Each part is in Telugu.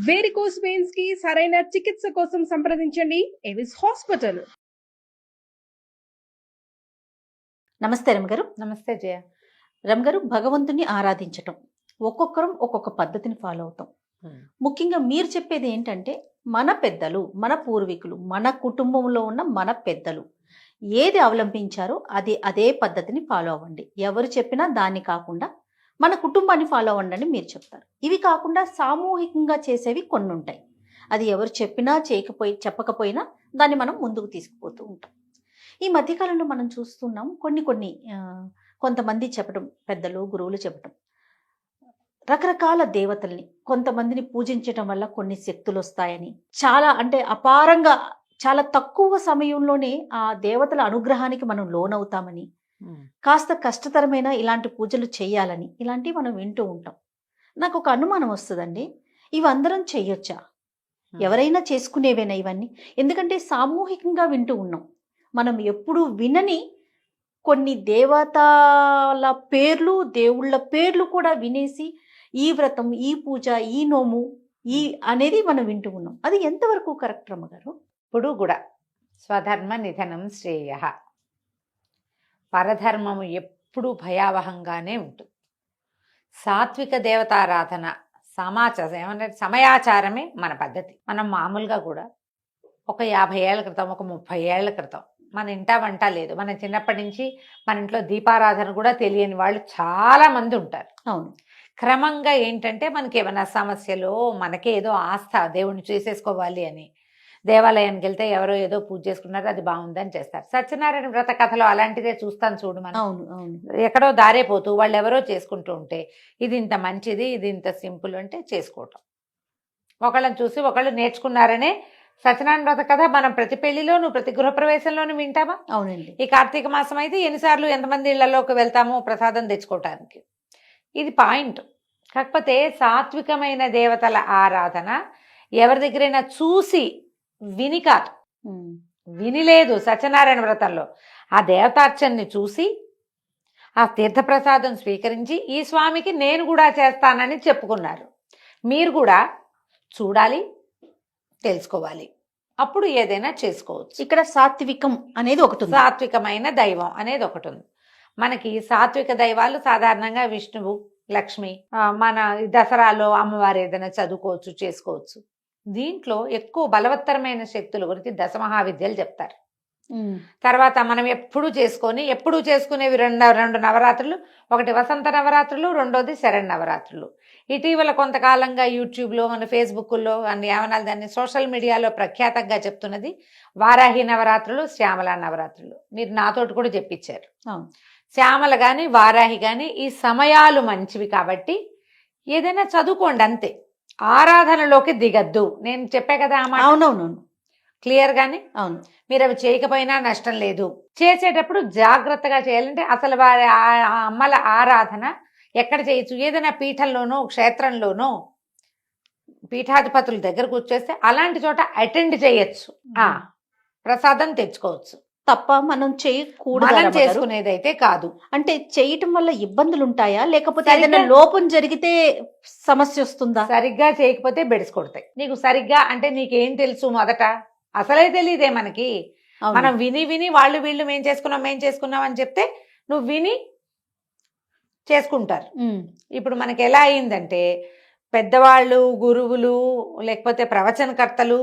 వేరికోస్ వెయిన్స్ కి సరైన చికిత్స కోసం సంప్రదించండి ఎవిస్ హాస్పిటల్. నమస్తే రమగారు. నమస్తే జయ. రమగారు, భగవంతుని ఆరాధించటం ఒక్కొక్కరం ఒక్కొక్క పద్ధతిని ఫాలో అవుతాం. ముఖ్యంగా మీరు చెప్పేది ఏంటంటే, మన పెద్దలు, మన పూర్వీకులు, మన కుటుంబంలో ఉన్న మన పెద్దలు ఏది అవలంబించారో అదే పద్ధతిని ఫాలో అవ్వండి. ఎవరు చెప్పినా దాన్ని కాకుండా మన కుటుంబాన్ని ఫాలో అవ్వండి అని మీరు చెప్తారు. ఇవి కాకుండా సామూహికంగా చేసేవి కొన్ని ఉంటాయి. అది ఎవరు చెప్పినా చెప్పకపోయినా దాన్ని మనం ముందుకు తీసుకుపోతూ ఉంటాం. ఈ మధ్యకాలంలో మనం చూస్తున్నాం కొంతమంది చెప్పడం, పెద్దలు గురువులు చెప్పడం, రకరకాల దేవతల్ని కొంతమందిని పూజించటం వల్ల కొన్ని శక్తులు వస్తాయని, చాలా అంటే అపారంగా చాలా తక్కువ సమయంలోనే ఆ దేవతల అనుగ్రహానికి మనం లోనవుతామని, కాస్త కష్టతరమైన ఇలాంటి పూజలు చేయాలని, ఇలాంటివి మనం వింటూ ఉంటాం. నాకు ఒక అనుమానం వస్తుందండి, ఇవి అందరం చెయ్యొచ్చా? ఎవరైనా చేసుకునేవేనా ఇవన్నీ? ఎందుకంటే సామూహికంగా వింటూ ఉన్నాం. మనం ఎప్పుడు వినని కొన్ని దేవతల పేర్లు, దేవుళ్ళ పేర్లు కూడా వినేసి ఈ వ్రతం, ఈ పూజ, ఈ నోము అనేది మనం వింటూ ఉన్నాం. అది ఎంతవరకు కరెక్ట్ రమ్మగారు? ఇప్పుడు కూడా స్వధర్మ నిధనం శ్రేయ, పరధర్మము ఎప్పుడు భయావహంగానే ఉంటుంది. సాత్విక దేవతారాధన సమయాచారమే మన పద్ధతి. మనం మామూలుగా కూడా ఒక 50 ఏళ్ల క్రితం, ఒక 30 ఏళ్ల క్రితం మన ఇంట వంట లేదు. మన చిన్నప్పటి నుంచి మన ఇంట్లో దీపారాధన కూడా తెలియని వాళ్ళు చాలా మంది ఉంటారు. అవును. క్రమంగా ఏంటంటే మనకి ఏమైనా సమస్యలు, మనకే ఏదో ఆస్థ దేవుణ్ణి చూసేసుకోవాలి అని దేవాలయానికి వెళ్తే ఎవరో ఏదో పూజ చేసుకున్నారు, అది బాగుందని చేస్తారు. సత్యనారాయణ వ్రత కథలో అలాంటిదే చూస్తాను చూడు మనం. ఎక్కడో దారేపోతూ వాళ్ళు ఎవరో చేసుకుంటూ ఉంటే ఇది ఇంత మంచిది, ఇది ఇంత సింపుల్ అంటే చేసుకోవటం. ఒకళ్ళని చూసి ఒకళ్ళు నేర్చుకున్నారనే సత్యనారాయణ వ్రత కథ మనం ప్రతి పెళ్లిలోను, ప్రతి గృహప్రవేశంలోనూ వింటామా? అవునండి. ఈ కార్తీక మాసం అయితే ఎన్నిసార్లు ఎంతమంది ఇళ్లలోకి వెళ్తామో ప్రసాదం తెచ్చుకోవటానికి. ఇది పాయింట్. కాకపోతే సాత్వికమైన దేవతల ఆరాధన ఎవరి దగ్గరైనా చూసి విని కాదు, వినిలేదు. సత్యనారాయణ వ్రతంలో ఆ దేవతార్చనని చూసి ఆ తీర్థప్రసాదం స్వీకరించి ఈ స్వామికి నేను కూడా చేస్తానని చెప్పుకున్నారు. మీరు కూడా చూడాలి, తెలుసుకోవాలి, అప్పుడు ఏదైనా చేసుకోవచ్చు. ఇక్కడ సాత్వికం అనేది ఒకటి, సాత్వికమైన దైవం అనేది ఒకటి ఉంది. మనకి సాత్విక దైవాలు సాధారణంగా విష్ణువు, లక్ష్మి, మన దసరాలో అమ్మవారు ఏదైనా చదువుకోవచ్చు, చేసుకోవచ్చు. దీంట్లో ఎక్కువ బలవత్తరమైన శక్తుల గురించి దశమహావిద్యలు చెప్తారు. తర్వాత మనం ఎప్పుడు చేసుకునేవి రెండు నవరాత్రులు. ఒకటి వసంత నవరాత్రులు, రెండోది శరణ్ నవరాత్రులు. ఇటీవల కొంతకాలంగా యూట్యూబ్లో, మన ఫేస్బుక్లో అన్ని ఏమనాలి దాన్ని, సోషల్ మీడియాలో ప్రఖ్యాతంగా చెప్తున్నది వారాహి నవరాత్రులు, శ్యామల నవరాత్రులు. మీరు నాతోటి కూడా చెప్పించారు. శ్యామల కానీ వారాహి కానీ ఈ సమయాలు మంచివి కాబట్టి ఏదైనా చదువుకోండి అంతే, ఆరాధనలోకి దిగద్దు. నేను చెప్పే కదా ఆ మాట. అవునవును, క్లియర్ గానే. అవును. మీరు అవి చేయకపోయినా నష్టం లేదు. చేసేటప్పుడు జాగ్రత్తగా చేయాలంటే అసలు వారి అమ్మల ఆరాధన ఎక్కడ చేయొచ్చు? ఏదైనా పీఠంలోనో, క్షేత్రంలోనో, పీఠాధిపతుల దగ్గరకు వచ్చేస్తే అలాంటి చోట అటెండ్ చేయొచ్చు, ప్రసాదం తెచ్చుకోవచ్చు తప్ప మనం చేయకూడదు. మనం చేసుకునేదైతే కాదు. అంటే చేయటం వల్ల ఇబ్బందులు ఉంటాయా, లేకపోతే ఏదైనా లోపం జరిగితే సమస్య వస్తుందా? సరిగ్గా చేయకపోతే బెడిసి కొడతాయి. నీకు సరిగ్గా అంటే నీకేం తెలుసు? మొదట అసలే తెలియదే మనకి. మనం విని వాళ్ళు వీళ్ళు మేం చేసుకున్నాం అని చెప్తే నువ్వు విని చేసుకుంటారు. ఇప్పుడు మనకి ఎలా అయిందంటే, పెద్దవాళ్ళు, గురువులు, లేకపోతే ప్రవచనకర్తలు,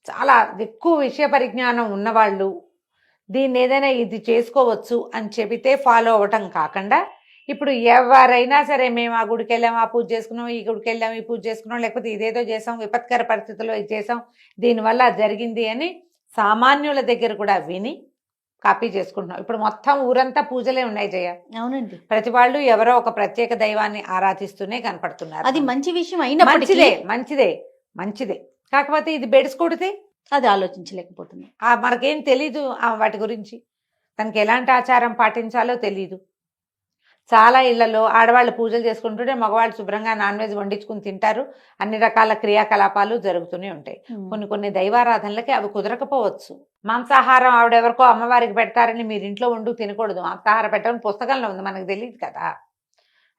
చాలా ఎక్కువ విషయ పరిజ్ఞానం ఉన్నవాళ్ళు దీన్ని ఏదైనా ఇది చేసుకోవచ్చు అని చెబితే ఫాలో అవ్వటం కాకుండా, ఇప్పుడు ఎవరైనా సరే మేము ఆ గుడికి వెళ్ళాం, ఆ పూజ చేసుకున్నాం, ఈ గుడికి వెళ్ళాం, ఈ పూజ చేసుకున్నాం, లేకపోతే ఇదేదో చేసాం, విపత్కర పరిస్థితుల్లో ఇది చేసాం, దీనివల్ల జరిగింది అని సామాన్యుల దగ్గర కూడా విని కాపీ చేసుకుంటున్నాం. ఇప్పుడు మొత్తం ఊరంతా పూజలే ఉన్నాయి జయ. అవునండి. ప్రతి వాళ్ళు ఎవరో ఒక ప్రత్యేక దైవాన్ని ఆరాధిస్తూనే కనపడుతున్నారు. అది మంచి విషయం అయినా మంచిదే. కాకపోతే ఇది బెడిసి కొడితే అది ఆలోచించలేకపోతుంది. మనకేం తెలీదు వాటి గురించి, తనకి ఎలాంటి ఆచారం పాటించాలో తెలీదు. చాలా ఇళ్లలో ఆడవాళ్ళు పూజలు చేసుకుంటుంటే మగవాళ్ళు శుభ్రంగా నాన్ వెజ్ వండించుకుని తింటారు. అన్ని రకాల క్రియాకలాపాలు జరుగుతూనే ఉంటాయి. కొన్ని దైవారాధనలకి అవి కుదరకపోవచ్చు. మాంసాహారం ఆవిడెవరికో అమ్మవారికి పెడతారని మీరు ఇంట్లో వండు తినకూడదు. మాంసాహారం పెట్టడం పుస్తకంలో ఉంది, మనకు తెలియదు కదా.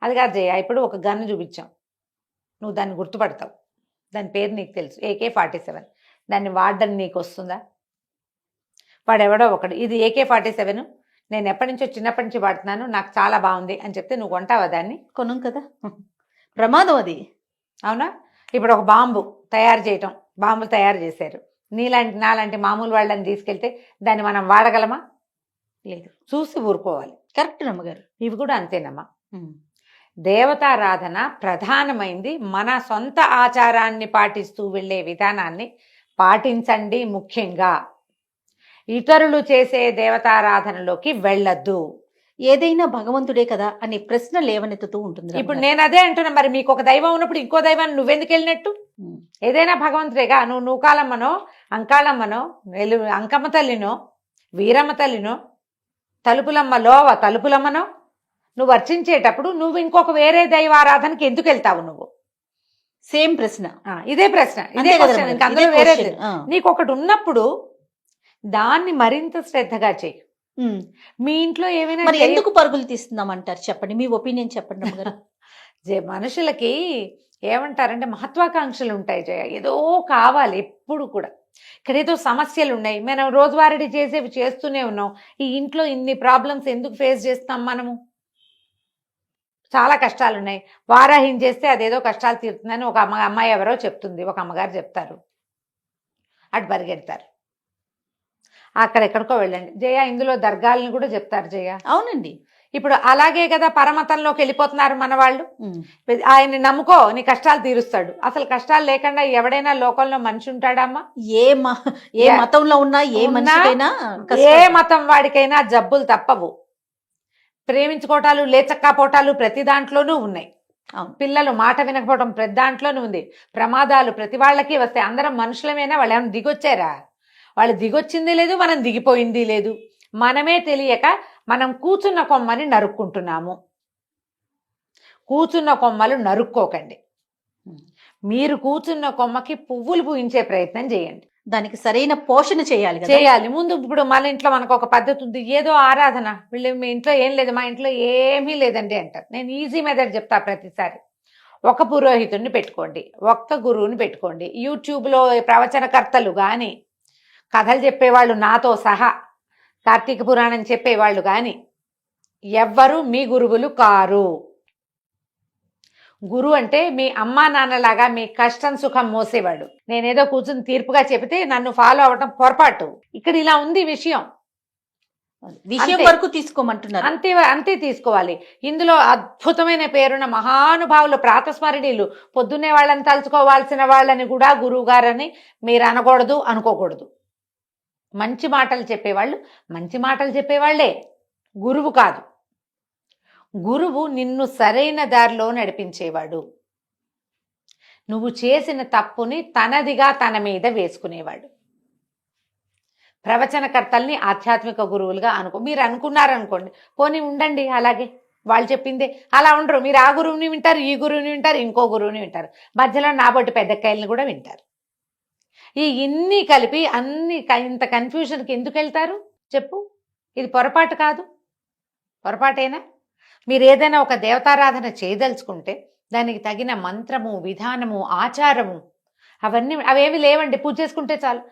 అది కాదు జయ. ఇప్పుడు ఒక గన్ను చూపించాం, నువ్వు దాన్ని గుర్తుపడతావు. దాని పేరు నీకు తెలుసు, AK-47. దాన్ని వాడడం నీకు వస్తుందా? వాడెవడో ఒకడు ఇది AK-47 నేను ఎప్పటి నుంచో చిన్నప్పటి నుంచి వాడుతున్నాను, నాకు చాలా బాగుంది అని చెప్తే నువ్వు కొంటావా దాన్ని? కొనం కదా, ప్రమాదం అది. అవునా? ఇప్పుడు ఒక బాంబు తయారు చేయటం, బాంబులు తయారు చేశారు, నాలాంటి మామూలు వాళ్ళని తీసుకెళ్తే దాన్ని మనం వాడగలమా? లేదు. చూసి ఊరుకోవాలి. కరెక్ట్ నమ్మగారు. ఇవి కూడా అంతేనమ్మా. దేవతారాధన ప్రధానమైంది. మన సొంత ఆచారాన్ని పాటిస్తూ వెళ్ళే విధానాన్ని పాటించండి. ముఖ్యంగా ఇతరులు చేసే దేవతారాధనలోకి వెళ్ళొద్దు. ఏదైనా భగవంతుడే కదా అనే ప్రశ్న లేవనెత్తుతూ ఉంటుంది. ఇప్పుడు నేను అదే అంటున్నా, మరి మీకు ఒక దైవం ఉన్నప్పుడు ఇంకో దైవాన్ని నువ్వెందుకు వెళ్ళినట్టు? ఏదైనా భగవంతుడేగా. నువ్వు నూకాలమ్మనో, అంకాళమ్మనో, అంకమ్మ తల్లినో, వీరమ్మ తల్లినో, తలుపులమ్మనో నువ్వు అర్చించేటప్పుడు నువ్వు ఇంకొక వేరే దైవారాధనకి ఎందుకు వెళ్తావు? నువ్వు సేమ్ ప్రశ్న, ఇదే ప్రశ్న, ఇదే క్వశ్చన్. ఇంకా అందులో వేరే నీకు ఒకటి ఉన్నప్పుడు దాన్ని మరింత శ్రద్ధగా చేయి. మీ ఇంట్లో ఏమైనా ఎందుకు పరుగులు తీస్తున్నాం అంటారు? చెప్పండి, మీ ఒపీనియన్ చెప్పండి అమ్మగారు. మనుషులకి ఏమంటారంటే మహత్వాకాంక్షలు ఉంటాయి జయ, ఏదో కావాలి ఎప్పుడు కూడా. ఇక్కడ ఏదో సమస్యలు ఉన్నాయి, మనం రోజువారీ చేసేవి చేస్తూనే ఉన్నాం. ఈ ఇంట్లో ఇన్ని ప్రాబ్లమ్స్ ఎందుకు ఫేస్ చేస్తాం మనము? చాలా కష్టాలు ఉన్నాయి. వారాహిం చేస్తే అదేదో కష్టాలు తీరుతుందని ఒక అమ్మాయి ఎవరో చెప్తుంది, ఒక అమ్మగారు చెప్తారు, అటు పరిగెడతారు. అక్కడెక్కడికో వెళ్ళండి జయ. ఇందులో దర్గాలను కూడా చెప్తారు జయ. అవునండి. ఇప్పుడు అలాగే కదా పరమతంలోకి వెళ్ళిపోతున్నారు మన వాళ్ళు. ఆయన్ని నమ్ముకో, నీ కష్టాలు తీరుస్తాడు. అసలు కష్టాలు లేకుండా ఎవడైనా లోకంలో మనిషి ఉంటాడమ్మా? ఏ మతంలో ఉన్నా, ఏ మతం వాడికైనా జబ్బులు తప్పవు. ప్రేమించుకోవటాలు, లేచక్కపోవటాలు ప్రతి దాంట్లోనూ ఉన్నాయి. పిల్లలు మాట వినకపోవడం ప్రతి దాంట్లోనూ ఉంది. ప్రమాదాలు ప్రతి వాళ్ళకి వస్తాయి. అందరం మనుషులమేనా? వాళ్ళు ఏమైనా దిగొచ్చారా? వాళ్ళు దిగొచ్చింది లేదు, మనం దిగిపోయింది లేదు. మనమే తెలియక మనం కూర్చున్న కొమ్మని నరుక్కుంటున్నాము. కూర్చున్న కొమ్మలు నరుక్కోకండి. మీరు కూర్చున్న కొమ్మకి పువ్వులు పూయించే ప్రయత్నం చేయండి. దానికి సరైన పోషణ చేయాలి ముందు. ఇప్పుడు మన ఇంట్లో మనకు ఒక పద్ధతి ఉంది, ఏదో ఆరాధన, వీళ్ళు మీ ఇంట్లో ఏం లేదు, మా ఇంట్లో ఏమీ లేదండి అంటారు. నేను ఈజీ మెథడ్ చెప్తా ప్రతిసారి. ఒక పురోహితుడిని పెట్టుకోండి, ఒక్క గురువుని పెట్టుకోండి. యూట్యూబ్లో ప్రవచనకర్తలు కానీ, కథలు చెప్పేవాళ్ళు నాతో సహా, కార్తీక పురాణం చెప్పేవాళ్ళు కానీ ఎవ్వరూ మీ గురువులు కారు. గురువు అంటే మీ అమ్మా నాన్నలాగా మీ కష్టం సుఖం మోసేవాడు. నేనేదో కూర్చుని తీర్పుగా చెబితే నన్ను ఫాలో అవ్వటం పొరపాటు. ఇక్కడ ఇలా ఉంది విషయం వరకు తీసుకోమంటున్నారు. అంతే తీసుకోవాలి. ఇందులో అద్భుతమైన పేరున్న మహానుభావులు, ప్రాతస్మరణీయులు, పొద్దున్నే వాళ్ళని తలుచుకోవాల్సిన వాళ్ళని కూడా గురువు గారని మీరు అనకూడదు, అనుకోకూడదు. మంచి మాటలు చెప్పేవాళ్ళు మంచి మాటలు చెప్పేవాళ్లే, గురువు కాదు. గురువు నిన్ను సరైన దారిలో నడిపించేవాడు. నువ్వు చేసిన తప్పుని తనదిగా తన మీద వేసుకునేవాడు. ప్రవచనకర్తల్ని ఆధ్యాత్మిక గురువులుగా మీరు అనుకున్నారనుకోండి, పోనీ ఉండండి అలాగే, వాళ్ళు చెప్పిందే. అలా ఉండరు. మీరు ఆ గురువుని వింటారు, ఈ గురువుని వింటారు, ఇంకో గురువుని వింటారు, మధ్యలో నాబొట్టి పెద్దకాయల్ని కూడా వింటారు. ఇన్ని కలిపి ఇంత కన్ఫ్యూజన్కి ఎందుకు వెళ్తారు చెప్పు? ఇది పొరపాటు కాదు, పొరపాటేనా? మీరు ఏదైనా ఒక దేవతారాధన చేయదలుచుకుంటే దానికి తగిన మంత్రము, విధానము, ఆచారము అవేమి లేవండి. పూజ చేసుకుంటే చాలు.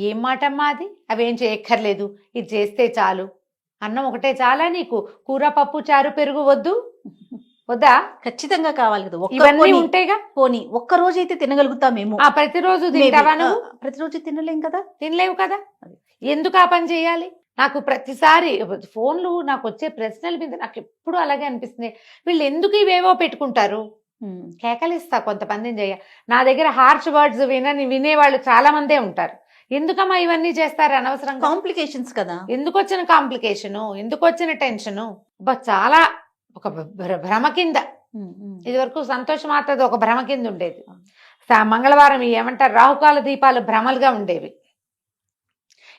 ఏం మాటమ్మా అది? అవేం చేయక్కర్లేదు, ఇది చేస్తే చాలు. అన్నం ఒకటే చాలా నీకు? కూర, పప్పు, చారు, పెరుగు వద్దా? ఖచ్చితంగా కావాలి కదా. ఇవన్నీ ఉంటేగా. పోనీ ఒక్క రోజు అయితే తినగలుగుతామేమో. ప్రతిరోజు తింటావా నువ్వు? ప్రతిరోజు తినలేం కదా. తినలేవు కదా. ఎందుకు ఆ పని చేయాలి? నాకు ప్రతిసారి ఫోన్లు నాకు వచ్చే ప్రశ్నల మీద నాకు ఎప్పుడు అలాగే అనిపిస్తుంది. వీళ్ళు ఎందుకు ఇవేవో పెట్టుకుంటారు? కేకలిస్తా కొంతమందిని చేయ. నా దగ్గర హార్ష్ వర్డ్స్ వినేవాళ్ళు చాలా మందే ఉంటారు. ఎందుకమ్మా ఇవన్నీ చేస్తారు అనవసరంగా? కాంప్లికేషన్స్ కదా. ఎందుకు వచ్చిన కాంప్లికేషను, ఎందుకు వచ్చిన టెన్షను? చాలా ఒక భ్రమ కింద. ఇది వరకు సంతోషం మాత్రది ఒక భ్రమ కింద ఉండేది. మంగళవారం ఏమంటారు, రాహుకాల దీపాలు భ్రమలుగా ఉండేవి.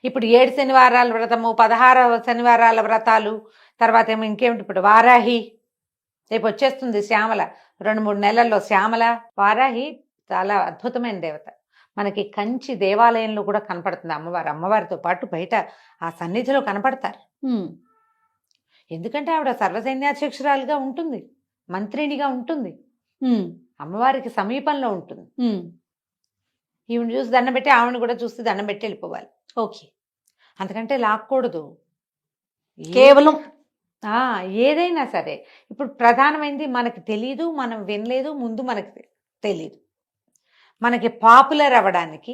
ఇప్పుడు 7 శనివారాల వ్రతము, 16 శనివారాల వ్రతాలు, తర్వాత ఏమో ఇంకేమిటి, ఇప్పుడు వారాహి రేపు వచ్చేస్తుంది. శ్యామల 2-3 నెలల్లో శ్యామల. వారాహి చాలా అద్భుతమైన దేవత. మనకి కంచి దేవాలయంలో కూడా కనపడుతుంది అమ్మవారు. అమ్మవారితో పాటు బయట ఆ సన్నిధిలో కనపడతారు. ఎందుకంటే ఆవిడ సర్వసైన్యాధ్యక్షురాలుగా ఉంటుంది, మంత్రినిగా ఉంటుంది. అమ్మవారికి సమీపంలో ఉంటుంది. ఈవిని చూసి దండం పెట్టి ఆవిడని కూడా చూసి దండం పెట్టి వెళ్ళిపోవాలి. ఓకే, అందుకంటే లాక్కూడదు. కేవలం ఏదైనా సరే ఇప్పుడు ప్రధానమైనది మనకి తెలీదు, మనం వినలేదు, ముందు మనకి తెలీదు. మనకి పాపులర్ అవ్వడానికి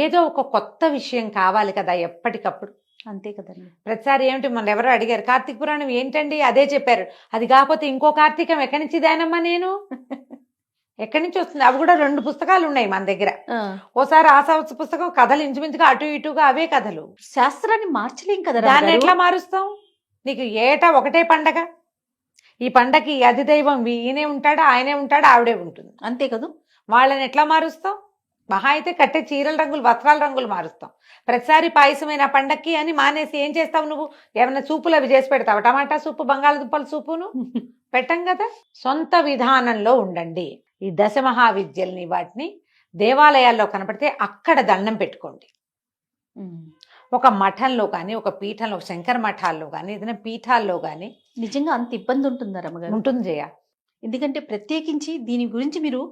ఏదో ఒక కొత్త విషయం కావాలి కదా ఎప్పటికప్పుడు. అంతే కదండి. ప్రతిసారి ఏమిటి మన ఎవరో అడిగారు కార్తీక పురాణం ఏంటండి, అదే చెప్పారు. అది కాకపోతే ఇంకో కార్తీకం ఎక్కడి నుంచి దానమ్మా నేను ఎక్కడి నుంచి వస్తుంది? అవి కూడా 2 పుస్తకాలు ఉన్నాయి మన దగ్గర. ఓసారి ఆసావత్స పుస్తకం కథలు ఇంచుమించుగా అటు ఇటుగా అవే కథలు. శాస్త్రాన్ని మార్చలేం కదా, దాన్ని ఎట్లా మారుస్తాం? నీకు ఏటా ఒకటే పండగ, ఈ పండగకి అధిదైవం ఈయనే ఉంటాడా, ఆయనే ఉంటాడా, ఆవిడే ఉంటుంది, అంతే కదా. వాళ్ళని ఎట్లా మారుస్తాం? మహా అయితే కట్టే చీరల రంగులు, వస్త్రాల రంగులు మారుస్తాం. ప్రతిసారి పాయసమైన పండక్కి అని మానేసి ఏం చేస్తావు నువ్వు? ఏమైనా సూపులు అవి చేసి పెడతావు? టమాటా సూపు, బంగాళదుంపల సూపును పెట్టం కదా. సొంత విధానంలో ఉండండి. ఈ దశమహావిద్యల్ని వాటిని దేవాలయాల్లో కనపడితే అక్కడ దండం పెట్టుకోండి. ఒక మఠంలో కానీ, ఒక పీఠంలో, శంకర మఠాల్లో కానీ, ఏదైనా పీఠాల్లో కానీ నిజంగా అంత ఇబ్బంది ఉంటుందా రమ్మగారు? ఉంటుంది జయ. ఎందుకంటే ప్రత్యేకించి దీని గురించి మీరు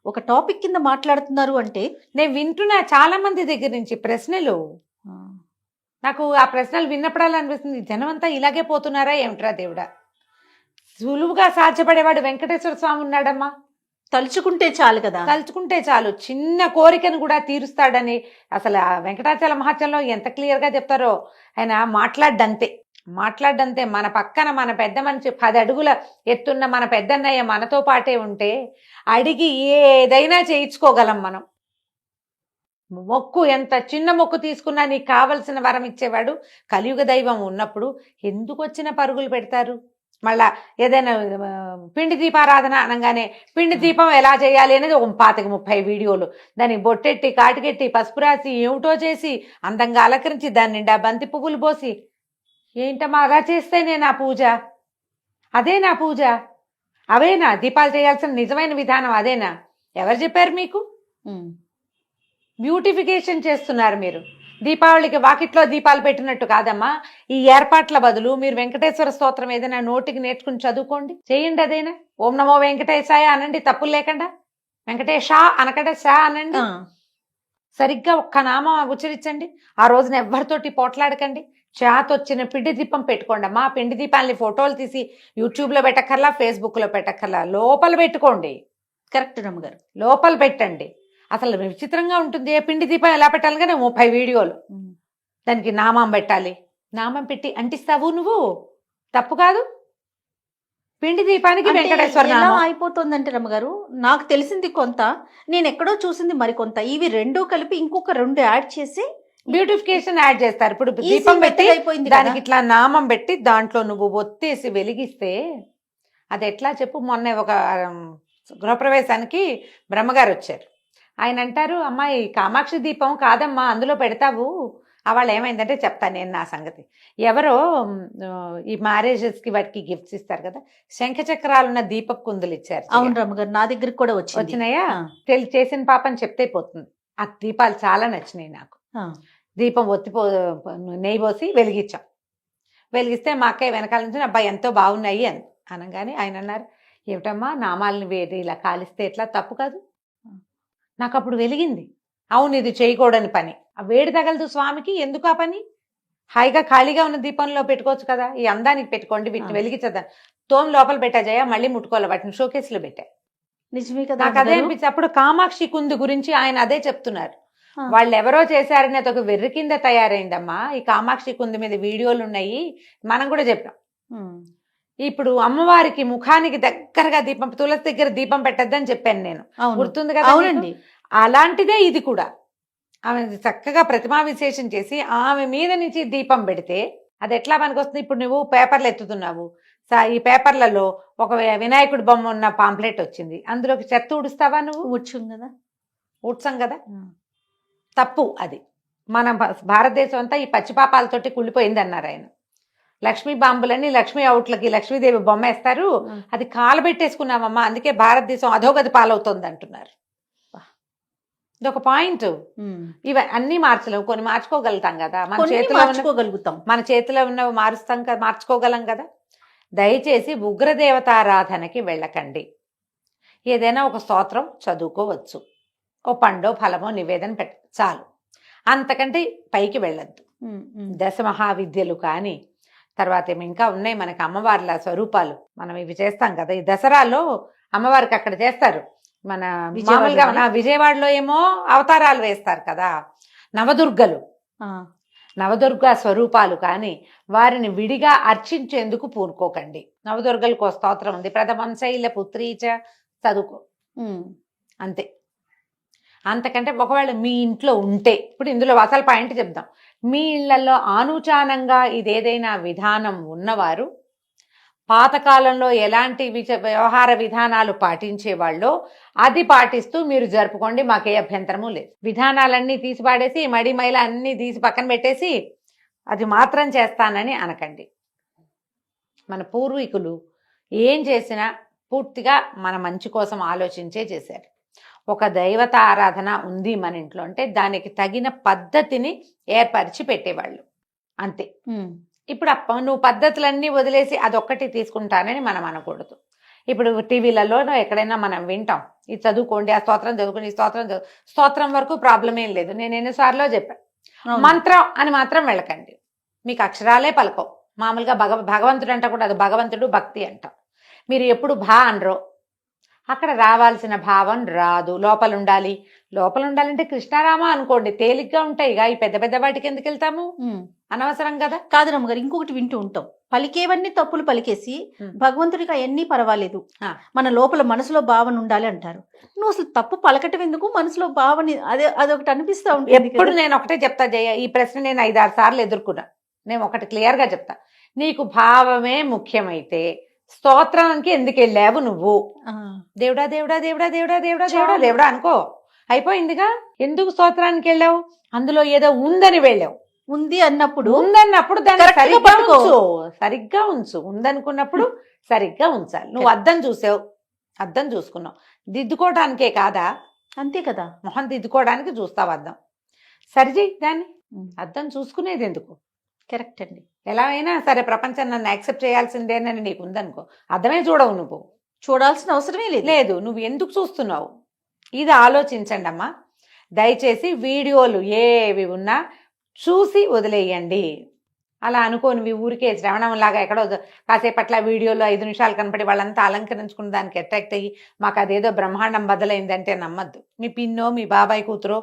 ఒక టాపిక్ కింద మాట్లాడుతున్నారు అంటే నేను వింటున్నా చాలా మంది దగ్గర నుంచి ప్రశ్నలు. నాకు ఆ ప్రశ్నలు విన్నప్పుడల్లా అనిపిస్తుంది, జనం అంతా ఇలాగే పోతున్నారా ఏమిట్రా దేవుడా. సులువుగా సాధ్యపడేవాడు వెంకటేశ్వర స్వామి ఉన్నాడమ్మా. తలుచుకుంటే చాలు కదా, తలుచుకుంటే చాలు, చిన్న కోరికను కూడా తీరుస్తాడని. అసలు ఆ వెంకటాచల మహత్యంలో ఎంత క్లియర్ గా చెప్తారో. ఆయన మాట్లాడ్డంతే. మన పక్కన మన పెద్ద మనిషి 10 అడుగుల ఎత్తున్న మన పెద్దన్నయ్య మనతో పాటే ఉంటే అడిగి ఏదైనా చేయించుకోగలం మనం. మొక్కు, ఎంత చిన్న మొక్కు తీసుకున్నా నీకు కావలసిన వరం ఇచ్చేవాడు కలియుగ దైవం ఉన్నప్పుడు ఎందుకు వచ్చిన పరుగులు పెడతారు? మళ్ళా ఏదైనా పిండి దీపారాధన అనగానే పిండి దీపం ఎలా చేయాలి అనేది ఒక 25-30 వీడియోలు, దానికి బొట్టెట్టి, కాటికెట్టి, పసుపు రాసి, ఏమిటో చేసి, అందంగా అలంకరించి, దాని నిండా బంతి పువ్వులు పోసి, ఏంటమ్మా అలా చేస్తేనే నా పూజ? అదే నా పూజ? అవేనా దీపాలు చేయాల్సిన నిజమైన విధానం? అదేనా? ఎవరు చెప్పారు మీకు? బ్యూటిఫికేషన్ చేస్తున్నారు మీరు. దీపావళికి వాకిట్లో దీపాలు పెట్టినట్టు కాదమ్మా. ఈ ఏర్పాట్ల బదులు మీరు వెంకటేశ్వర స్తోత్రం ఏదైనా నోటికి నేర్చుకుని చదువుకోండి, చేయండి. అదైనా ఓం నమో వెంకటేశాయ అనండి, తప్పులు లేకుండా. వెంకటేశా అనకంటే షా అనండి. సరిగ్గా ఒక్క నామం ఉచ్చరించండి. ఆ రోజున ఎవరితోటి పోట్లాడకండి. చేతొచ్చిన పిండి దీపం పెట్టుకోండి అమ్మా. పిండి దీపాలని ఫోటోలు తీసి యూట్యూబ్లో పెట్టక్కర్లా, ఫేస్బుక్లో పెట్టక్కర్లా, లోపల పెట్టుకోండి. కరెక్ట్ రమ్మగారు, లోపల పెట్టండి. అసలు విచిత్రంగా ఉంటుంది. పిండి దీపం ఎలా పెట్టాలి కానీ 30 వీడియోలు. దానికి నామం పెట్టాలి. నామం పెట్టి అంటిస్తావు నువ్వు, తప్పు కాదు. పిండి దీపానికి వెంకటేశ్వర నామం అయిపోతుందంటే రమ్మగారు, నాకు తెలిసింది కొంత, నేను ఎక్కడో చూసింది మరికొంత. ఇవి 2 కలిపి ఇంకొక 2 యాడ్ చేసి బ్యూటిఫికేషన్ యాడ్ చేస్తారు. ఇప్పుడు దీపం పెట్టి దానికి ఇట్లా నామం పెట్టి దాంట్లో నువ్వు ఒత్తేసి వెలిగిస్తే అది ఎట్లా చెప్పు. మొన్న ఒక గృహప్రవేశానికి బ్రహ్మగారు వచ్చారు. ఆయన అంటారు, అమ్మాయి కామాక్షి దీపం కాదమ్మా అందులో పెడతావు. వాళ్ళు ఏమైందంటే చెప్తాను నేను నా సంగతి. ఎవరో ఈ మ్యారేజెస్ కి వాటికి గిఫ్ట్స్ ఇస్తారు కదా, శంఖ చక్రాలున్న దీపపు కుందులు ఇచ్చారు. అవును రమ్మగారు, నా దగ్గరికి కూడా వచ్చినాయా? చేసిన పాపని చెప్తే పోతుంది. ఆ దీపాలు చాలా నచ్చినాయి నాకు. దీపం నెయ్యి పోసి వెలిగించాం. వెలిగిస్తే మా అక్కయ్య వెనకాల నుంచి అబ్బాయి ఎంతో బాగున్నాయి అని అనగానే ఆయన అన్నారు, ఏమిటమ్మా నామాలని వేడి ఇలా కాలిస్తే ఎట్లా, తప్పు కాదు. నాకు అప్పుడు వెలిగింది, అవును ఇది చేయకూడని పని. ఆ వేడి తగలదు స్వామికి, ఎందుకు ఆ పని? హాయిగా ఖాళీగా ఉన్న దీపంలో పెట్టుకోవచ్చు కదా. ఈ అందానికి పెట్టుకోండి, వీటిని వెలిగించద్దాం. తోమ లోపల పెట్టా జయ, మళ్ళీ ముట్టుకోవాలి, వాటిని షోకేసులో పెట్టా. నిజమే కదా. నాకు అదే అనిపించింది. అప్పుడు కామాక్షి కుందు గురించి ఆయన అదే చెప్తున్నారు. వాళ్ళు ఎవరో చేశారని అదొక వెర్రి కింద తయారైందమ్మా. ఈ కామాక్షి కుందు మీద వీడియోలు ఉన్నాయి, మనం కూడా చెప్పాం. ఇప్పుడు అమ్మవారికి ముఖానికి దగ్గరగా దీపం, తులసి దగ్గర దీపం పెట్టద్దని చెప్పాను నేను, గుర్తుంది కదా? అవునండి. అలాంటిదే ఇది కూడా. ఆమె చక్కగా ప్రతిమా విశేషం చేసి ఆమె మీద నుంచి దీపం పెడితే అది ఎట్లా మనకు వస్తుంది? ఇప్పుడు నువ్వు పేపర్లు ఎత్తుతున్నావు, ఈ పేపర్లలో ఒక వినాయకుడి బొమ్మ ఉన్న పాంప్లెట్ వచ్చింది, అందులోకి చెత్త ఊడుస్తావా నువ్వు? ఊడ్చాం కదా. తప్పు అది. మన భారతదేశం అంతా ఈ పచ్చిపాపాలతోటి కుళ్ళిపోయింది అన్నారు ఆయన. లక్ష్మీ బాంబులని లక్ష్మీ అవుట్లకి లక్ష్మీదేవి బొమ్మ వేస్తారు, అది కాలబెట్టేసుకున్నామమ్మా, అందుకే భారతదేశం అధోగతి పాలవుతుంది అంటున్నారు. ఇదొక పాయింట్. ఇవి అన్ని మార్చలేవు, కొన్ని మార్చుకోగలుగుతాం కదా. మన చేతిలో ఉన్నవి మారుస్తాం కదా, మార్చుకోగలం కదా. దయచేసి ఉగ్రదేవతారాధనకి వెళ్ళకండి. ఏదైనా ఒక స్తోత్రం చదువుకోవచ్చు, ఓ పండో ఫలమో నివేదన పెట్ట చాలు, అంతకంటే పైకి వెళ్ళొద్దు. దశ మహావిద్యలు కానీ తర్వాత ఏమి ఇంకా ఉన్నాయి మనకి అమ్మవార్ల స్వరూపాలు, మనం ఇవి చేస్తాం కదా ఈ దసరాలో అమ్మవారికి అక్కడ చేస్తారు. మన మామూలుగా మన విజయవాడలో ఏమో అవతారాలు వేస్తారు కదా నవదుర్గలు, నవదుర్గ స్వరూపాలు కానీ వారిని విడిగా అర్చించేందుకు పూనుకోకండి. నవదుర్గలకు స్తోత్రం ఉంది, ప్రథమం శైల పుత్రీచ, చదువుకో అంతే. అంతకంటే ఒకవేళ మీ ఇంట్లో ఉంటే, ఇప్పుడు ఇందులో అసలు పాయింట్ చెప్దాం, మీ ఇళ్లలో ఆనుచానంగా ఇదేదైనా విధానం ఉన్నవారు పాతకాలంలో ఎలాంటి వ్యవహార విధానాలు పాటించేవాళ్ళో అది పాటిస్తూ మీరు జరుపుకోండి, మాకే అభ్యంతరము లేదు. విధానాలన్నీ తీసి పాడేసి మడి మైల అన్నీ తీసి పక్కన పెట్టేసి అది మాత్రం చేస్తానని అనకండి. మన పూర్వీకులు ఏం చేసినా పూర్తిగా మన మంచి కోసం ఆలోచించే చేశారు. ఒక దైవత ఆరాధన ఉంది మన ఇంట్లో అంటే దానికి తగిన పద్ధతిని ఏర్పరిచి పెట్టేవాళ్ళు అంతే. ఇప్పుడు నువ్వు పద్ధతులన్నీ వదిలేసి అదొక్కటి తీసుకుంటానని మనం అనకూడదు. ఇప్పుడు టీవీలలో ఎక్కడైనా మనం వింటాం, ఇది చదువుకోండి, ఆ స్తోత్రం చదువుకోండి, ఈ స్తోత్రం వరకు ప్రాబ్లం ఏం లేదు. నేను ఎన్నిసార్లు చెప్పాను, మంత్రం అని మాత్రం వెళ్ళకండి, మీకు అక్షరాలే పలకవు. మామూలుగా భగవంతుడు అంట కూడా అది భగవంతుడు భక్తి అంటాం. మీరు ఎప్పుడు అనరో అక్కడ రావాల్సిన భావం రాదు. లోపల ఉండాలంటే కృష్ణారామ అనుకోండి, తేలిగ్గా ఉంటాయి. ఈ పెద్ద పెద్ద వాటికి ఎందుకు వెళ్తాము, అనవసరం కదా. కాదు రమ్మగారు, ఇంకొకటి వింటూ ఉంటాం, పలికేవన్నీ తప్పులు పలికేసి భగవంతుడికి అవన్నీ పర్వాలేదు, మన లోపల మనసులో భావన ఉండాలి అంటారు. నువ్వు అసలు తప్పు పలకటం ఎందుకు, మనసులో భావన అదొకటి అనిపిస్తా ఉంటుంది. ఎప్పుడు నేను ఒకటే చెప్తా జయ, ఈ ప్రశ్న నేను 5-6 సార్లు ఎదుర్కొన్నా. నేను ఒకటి క్లియర్ గా చెప్తా, నీకు భావమే ముఖ్యమైతే స్తోత్రానికి ఎందుకు వెళ్ళావు నువ్వు? దేవుడా దేవుడా దేవుడా దేవుడా దేవుడా దేవుడా దేవుడా అనుకో, అయిపోయిందిగా. ఎందుకు స్తోత్రానికి వెళ్ళావు? అందులో ఏదో ఉందని వెళ్ళావు. ఉందన్నప్పుడు దాన్ని సరిగ్గా ఉంచు. ఉందనుకున్నప్పుడు సరిగ్గా ఉంచాలి. నువ్వు అద్దం చూసావు, అద్దం చూసుకున్నావు, దిద్దుకోవడానికే కాదా? అంతే కదా, మొహం దిద్దుకోవడానికి చూస్తావు అద్దం, సరిచేయి దాన్ని. అద్దం చూసుకునేది ఎందుకు? కరెక్ట్ అండి. ఎలా అయినా సరే ప్రపంచం నన్ను యాక్సెప్ట్ చేయాల్సిందేనని నీకు ఉందనుకో, అర్థమే చూడవు, నువ్వు చూడాల్సిన అవసరమే లేదు. నువ్వు ఎందుకు చూస్తున్నావు? ఇది ఆలోచించండి అమ్మా. దయచేసి వీడియోలు ఏవి ఉన్నా చూసి వదిలేయండి. అలా అనుకోని ఊరికే శ్రవణంలాగా ఎక్కడో కాసేపట్ల వీడియోలో 5 నిమిషాలు కనపడి వాళ్ళంతా అలంకరించుకున్న దానికి అట్రాక్ట్ అయ్యి మాకు అదేదో బ్రహ్మాండం బదులైందంటే నమ్మద్దు. మీ పిన్నో, మీ బాబాయ్ కూతురో,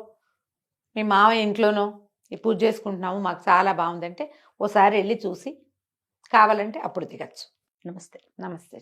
మీ మావయ్య ఇంట్లోనో ఈ పూజ చేసుకుంటున్నాము, మాకు చాలా బాగుందంటే ఓసారి వెళ్ళి చూసి కావాలంటే అప్పుడు దిగచ్చు. నమస్తే. నమస్తే.